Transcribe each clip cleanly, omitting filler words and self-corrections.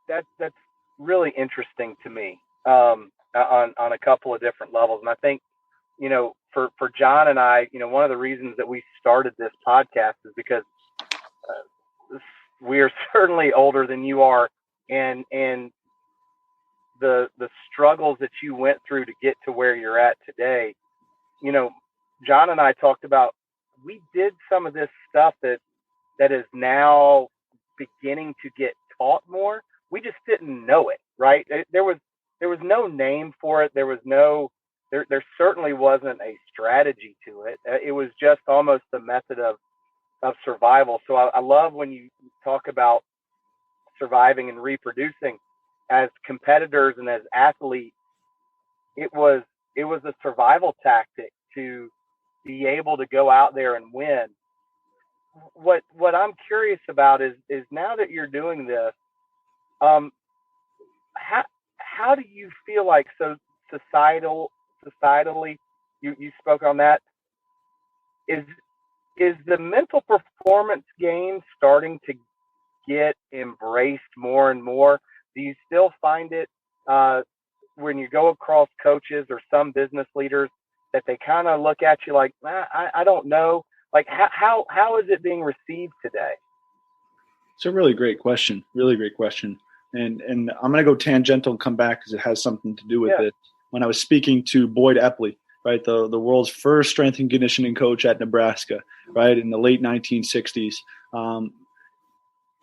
that's really interesting to me, on a couple of different levels. And I think, for John and I, one of the reasons that we started this podcast is because we are certainly older than you are, and the struggles that you went through to get to where you're at today. John and I talked about, we did some of this stuff that is now beginning to get taught more. We just didn't know it, right? There was no name for it. There certainly wasn't a strategy to it. It was just almost a method of survival. So I love when you talk about surviving and reproducing. As competitors and as athletes, it was a survival tactic to be able to go out there and win. What I'm curious about is now that you're doing this, how do you feel like, so societally, you spoke on that, is the mental performance game starting to get embraced more and more? Do you still find it when you go across coaches or some business leaders that they kind of look at you like, I don't know? Like, how is it being received today? It's a really great question. Really great question. And I'm going to go tangential and come back because it has something to do with it. When I was speaking to Boyd Epley, right, the world's first strength and conditioning coach at Nebraska, right, in the late 1960s,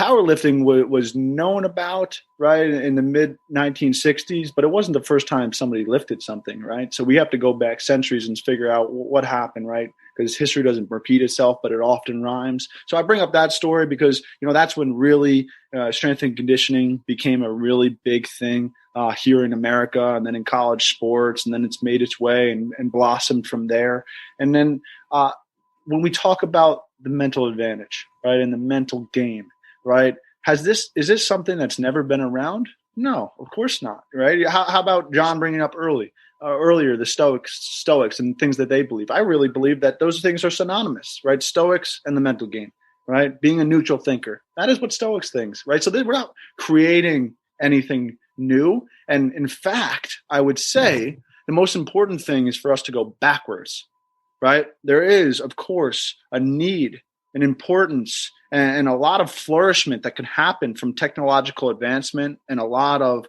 powerlifting was known about, right, in the mid 1960s, but it wasn't the first time somebody lifted something, right? So we have to go back centuries and figure out what happened, right? Because history doesn't repeat itself, but it often rhymes. So I bring up that story because, that's when really strength and conditioning became a really big thing here in America, and then in college sports, and then it's made its way and blossomed from there. And then when we talk about the mental advantage, right, and the mental game, right? Is this something that's never been around? No, of course not, right? How about John bringing up earlier the Stoics and things that they believe? I really believe that those things are synonymous, right? Stoics and the mental game, right? Being a neutral thinker. That is what Stoics thinks, right? So we're not creating anything new. And in fact, I would say the most important thing is for us to go backwards, right? There is, of course, a need, an importance, and a lot of flourishment that can happen from technological advancement, and a lot of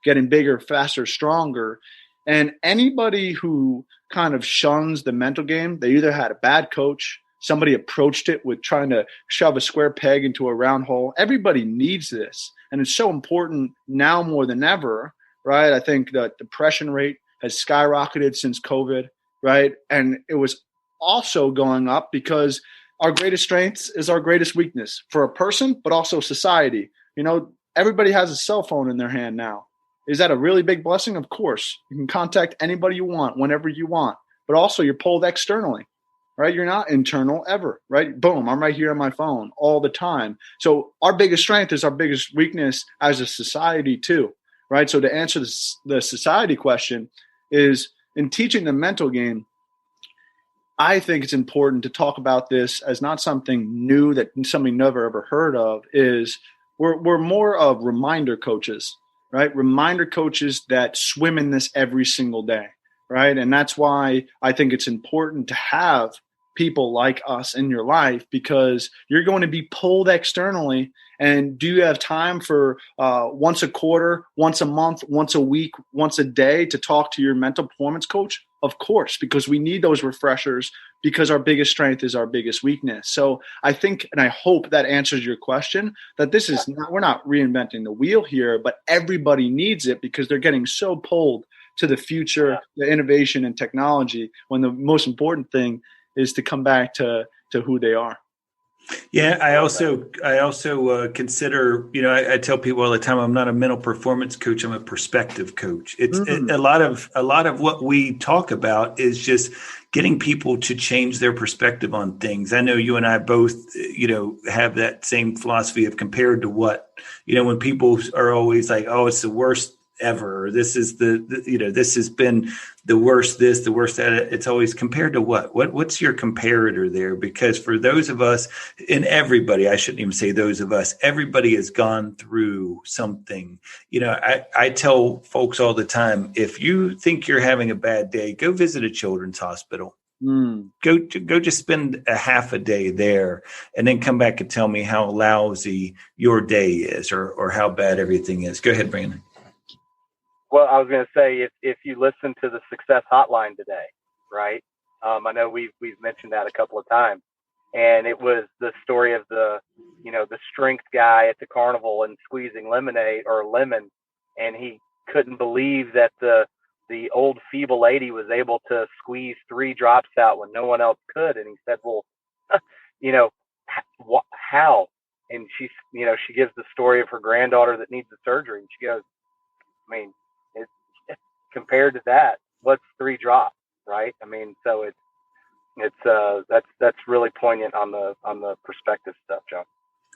getting bigger, faster, stronger. And anybody who kind of shuns the mental game, they either had a bad coach, somebody approached it with trying to shove a square peg into a round hole. Everybody needs this. And it's so important now more than ever, right? I think the depression rate has skyrocketed since COVID, right? And it was also going up because our greatest strength is our greatest weakness for a person, but also society. Everybody has a cell phone in their hand now. Is that a really big blessing? Of course. You can contact anybody you want, whenever you want, but also you're pulled externally, right? You're not internal ever, right? Boom, I'm right here on my phone all the time. So our biggest strength is our biggest weakness as a society too, right? So to answer the society question is, in teaching the mental game, I think it's important to talk about this as not something new that somebody never ever heard of. Is we're more of reminder coaches, right? Reminder coaches that swim in this every single day, right? And that's why I think it's important to have people like us in your life, because you're going to be pulled externally. And do you have time for once a quarter, once a month, once a week, once a day to talk to your mental performance coach? Of course, because we need those refreshers, because our biggest strength is our biggest weakness. So I think, and I hope that answers your question, that this is not, we're not reinventing the wheel here, but everybody needs it because they're getting so pulled to the future, the innovation and technology, when the most important thing is to come back to who they are. Yeah, I also consider, I tell people all the time, I'm not a mental performance coach. I'm a perspective coach. It's a lot of what we talk about is just getting people to change their perspective on things. I know you and I both, have that same philosophy of compared to what, when people are always like, oh, it's the worst ever. Or this is this has been the worst this, the worst that. It's always compared to what's your comparator there? Because for those of us, and everybody, I shouldn't even say those of us, everybody has gone through something. I tell folks all the time, if you think you're having a bad day, go visit a children's hospital. Go just spend a half a day there and then come back and tell me how lousy your day is or how bad everything is. Go ahead, Brandon. Well, I was going to say, if you listen to the Success Hotline today, right? I know we've mentioned that a couple of times, and it was the story of the strength guy at the carnival and squeezing lemonade or lemon, and he couldn't believe that the old feeble lady was able to squeeze 3 drops out when no one else could. And he said, well, how? And she gives the story of her granddaughter that needs the surgery. And she goes, I mean, it's compared to that, what's 3 drops, right? I mean, so that's really poignant on the perspective stuff, John.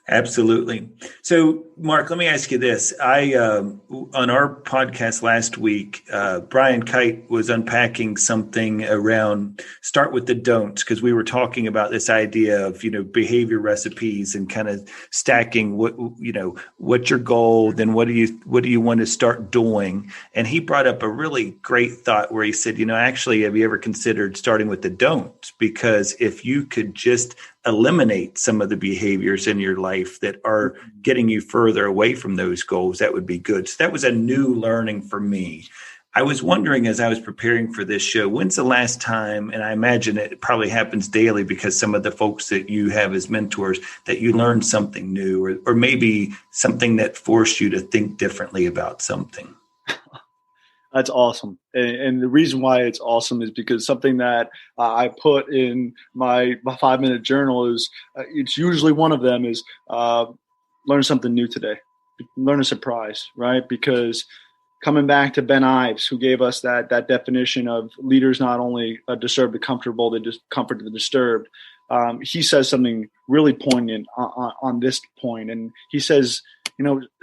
Absolutely. So, Mark, let me ask you this. On our podcast last week, Brian Kite was unpacking something around start with the don'ts, because we were talking about this idea of, behavior recipes and kind of stacking what's your goal, then what do you want to start doing? And he brought up a really great thought where he said, actually, have you ever considered starting with the don'ts? Because if you could just eliminate some of the behaviors in your life that are getting you further away from those goals, that would be good. So that was a new learning for me. I was wondering, as I was preparing for this show, when's the last time, and I imagine it probably happens daily because some of the folks that you have as mentors, that you learned something new or maybe something that forced you to think differently about something? That's awesome. And the reason why it's awesome is because something that I put in my 5-minute journal is it's usually one of them is learn something new today, learn a surprise, right? Because coming back to Ben Ives, who gave us that definition of leaders not only disturb the comfortable, they just comfort the disturbed. He says something really poignant on this point. And he says,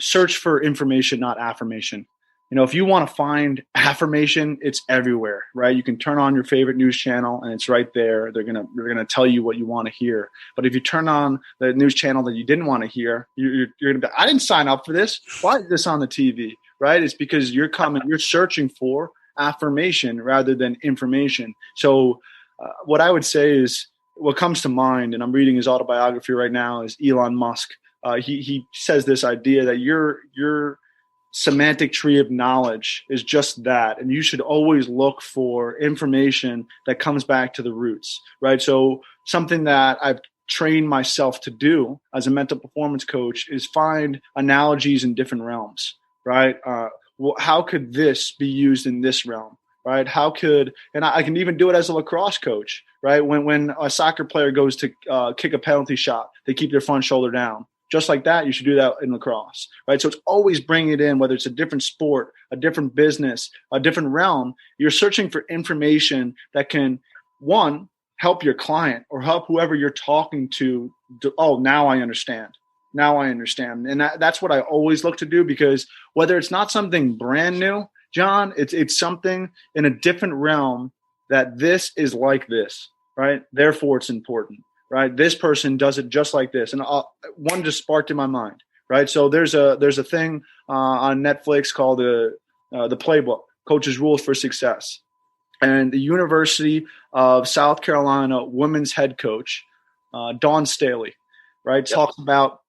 search for information, not affirmation. If you want to find affirmation, it's everywhere, right? You can turn on your favorite news channel and it's right there. They're gonna tell you what you want to hear. But if you turn on the news channel that you didn't want to hear, you're gonna be, I didn't sign up for this. Why is this on the TV, right? It's because you're searching for affirmation rather than information. So what I would say is, what comes to mind, and I'm reading his autobiography right now, is Elon Musk. He says this idea that your semantic tree of knowledge is just that, and you should always look for information that comes back to the roots, right? So something that I've trained myself to do as a mental performance coach is find analogies in different realms, right? How could this be used in this realm, right? And I can even do it as a lacrosse coach, right? When a soccer player goes to kick a penalty shot, they keep their front shoulder down. Just like that, you should do that in lacrosse, right? So it's always bringing it in, whether it's a different sport, a different business, a different realm. You're searching for information that can, one, help your client or help whoever you're talking to. Now I understand. And that's what I always look to do, because whether it's not something brand new, John, it's something in a different realm that this is like this, right? Therefore, it's important. Right, this person does it just like this, and one just sparked in my mind. Right, so there's a thing on Netflix called the Playbook: Coach's Rules for Success, and the University of South Carolina women's head coach Dawn Staley, right, talks about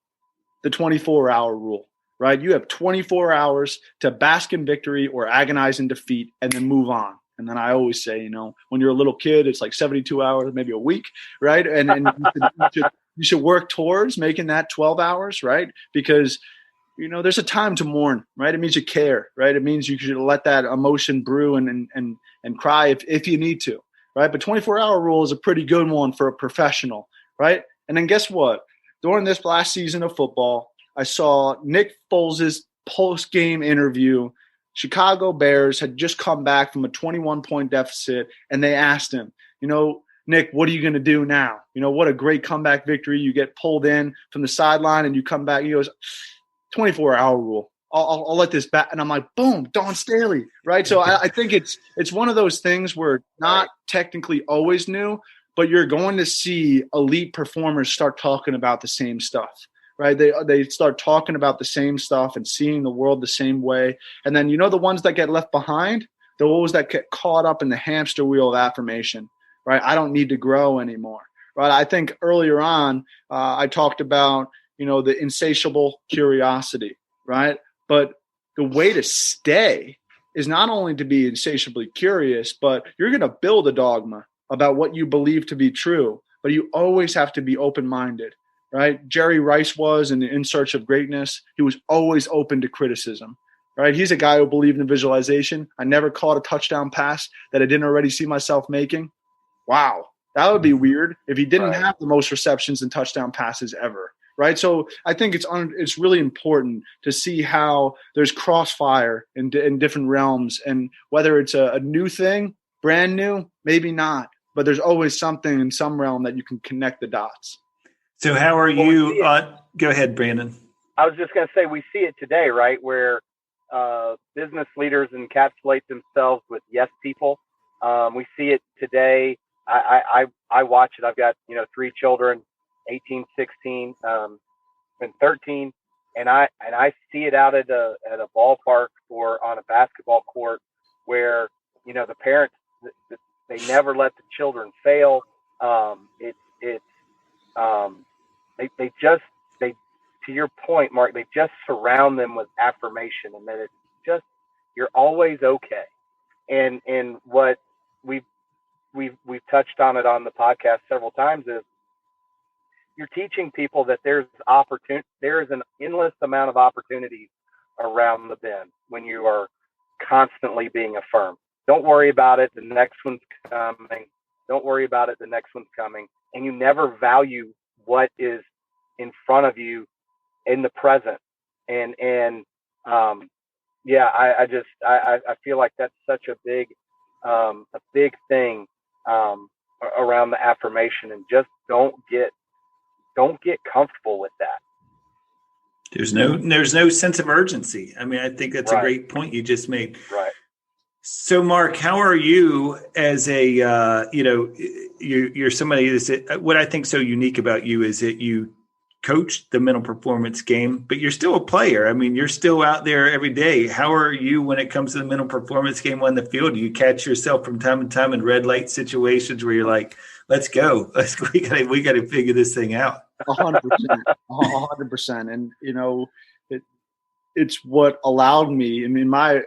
the 24-hour rule. Right, you have 24 hours to bask in victory or agonize in defeat, and then move on. And then I always say, when you're a little kid, it's like 72 hours, maybe a week, right? And you should work towards making that 12 hours, right? Because, there's a time to mourn, right? It means you care, right? It means you should let that emotion brew and cry if you need to, right? But 24-hour rule is a pretty good one for a professional, right? And then guess what? During this last season of football, I saw Nick Foles' post-game interview. Chicago Bears had just come back from a 21-point deficit, and they asked him, Nick, what are you going to do now? What a great comeback victory. You get pulled in from the sideline and you come back. He goes, 24-hour rule. I'll let this bat. And I'm like, boom, Dawn Staley, right? So I think it's one of those things where not technically always new, but you're going to see elite performers start talking about the same stuff, right? They start talking about the same stuff and seeing the world the same way. And then, the ones that get left behind, those that get caught up in the hamster wheel of affirmation, right? I don't need to grow anymore, right? I think earlier on, I talked about, the insatiable curiosity, right? But the way to stay is not only to be insatiably curious, but you're going to build a dogma about what you believe to be true, but you always have to be open-minded, right? Jerry Rice was in Search of Greatness. He was always open to criticism, right? He's a guy who believed in visualization. I never caught a touchdown pass that I didn't already see myself making. Wow, that would be weird if he didn't have the most receptions and touchdown passes ever. Right. So I think it's really important to see how there's crossfire in different realms, and whether it's a new thing, brand new, maybe not, but there's always something in some realm that you can connect the dots. So how are you? Go ahead, Brandon. I was just going to say, we see it today, right? Where business leaders encapsulate themselves with yes people. We see it today. I watch it. I've got, 3 children. 18, 16, and 13, and I see it out at a ballpark or on a basketball court where the parents, they never let the children fail. They to your point, Mark, they just surround them with affirmation, and that it's just, you're always okay. And what we've touched on it on the podcast several times is, you're teaching people that there is an endless amount of opportunities around the bend when you are constantly being affirmed. Don't worry about it. The next one's coming. Don't worry about it. The next one's coming. And you never value what is in front of you in the present. I feel like that's such a big thing around the affirmation, and just don't get comfortable with that. There's no sense of urgency. I mean, I think that's a great point you just made. Right. So, Mark, how are you as a, you're somebody that's, what I think so unique about you is that you coach the mental performance game, but you're still a player. I mean, you're still out there every day. How are you when it comes to the mental performance game on the field? Do you catch yourself from time to time in red light situations where you're like, let's go. We got to figure this thing out. 100%. And, it's what allowed me, in my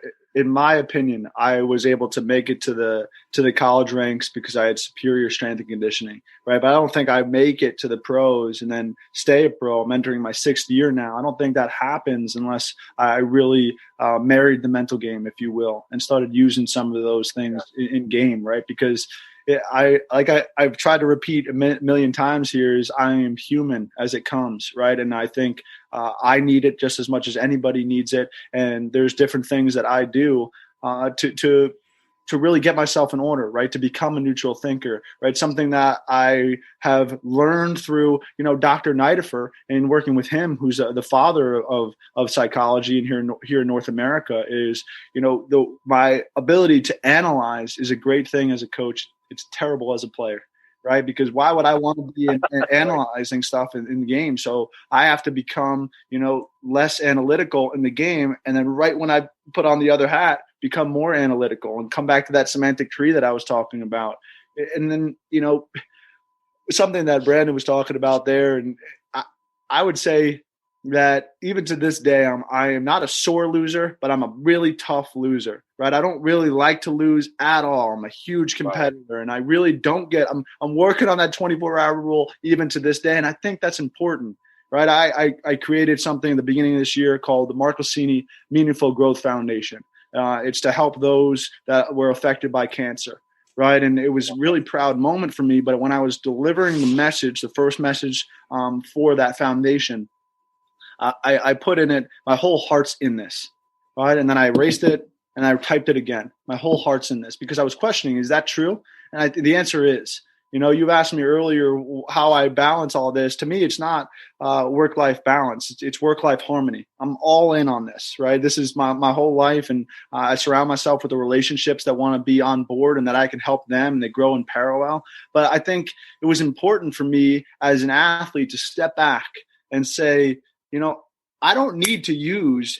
opinion, I was able to make it to the college ranks because I had superior strength and conditioning, right? But I don't think I make it to the pros and then stay a pro. I'm entering my 6th year now. I don't think that happens unless I really married the mental game, if you will, and started using some of those things in game, right? Because I've tried to repeat a million times here is I am human as it comes, right? And I think I need it just as much as anybody needs it. And there's different things that I do to really get myself in order, right? To become a neutral thinker, right? Something that I have learned through, Dr. Nidifer, and working with him, who's the father of psychology and here in North America, is, my ability to analyze is a great thing as a coach. It's terrible as a player, right? Because why would I want to be analyzing stuff in the game? So I have to become, less analytical in the game. And then right when I put on the other hat, become more analytical and come back to that semantic tree that I was talking about. And then, something that Brandon was talking about there. And I would say that even to this day, I am not a sore loser, but I'm a really tough loser, right? I don't really like to lose at all. I'm a huge competitor, and I really don't I'm working on that 24-hour rule even to this day. And I think that's important, right? I created something at the beginning of this year called the Mark Glicini Meaningful Growth Foundation. It's to help those that were affected by cancer. Right. And it was a really proud moment for me. But when I was delivering the first message for that foundation, I put in it, my whole heart's in this, right? And then I erased it and I typed it again. My whole heart's in this because I was questioning, is that true? And the answer is, You know, you asked me earlier how I balance all this. To me, it's not work-life balance. It's work-life harmony. I'm all in on this, right? This is my whole life, and I surround myself with the relationships that want to be on board and that I can help them, and they grow in parallel. But I think it was important for me as an athlete to step back and say, you know, I don't need to use